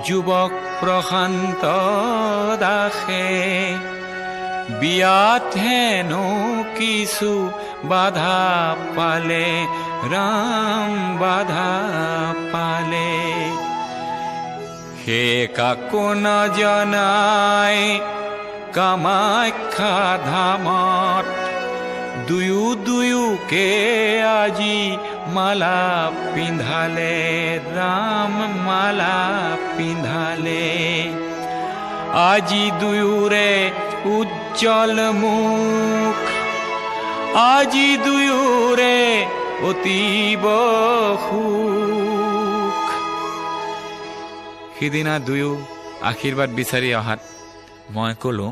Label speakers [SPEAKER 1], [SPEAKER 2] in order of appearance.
[SPEAKER 1] যুৱক প্ৰশান্ত দাসে বিয়াত হেনো কিছু বাধা পালে ৰাম বাধা পালে হে কাকো নজনাই কামাখ্যা ধামত দুয়োকে আজি মালা পিন্ধালে ৰাম মালা পিন্ধালে আজি দুয়োৰে উজ্জ্বল মুখ আজি দুয়োৰে অতীব সুখ সিদিনা দুয়ো আশীৰ্বাদ বিচাৰি অহাত মই ক'লো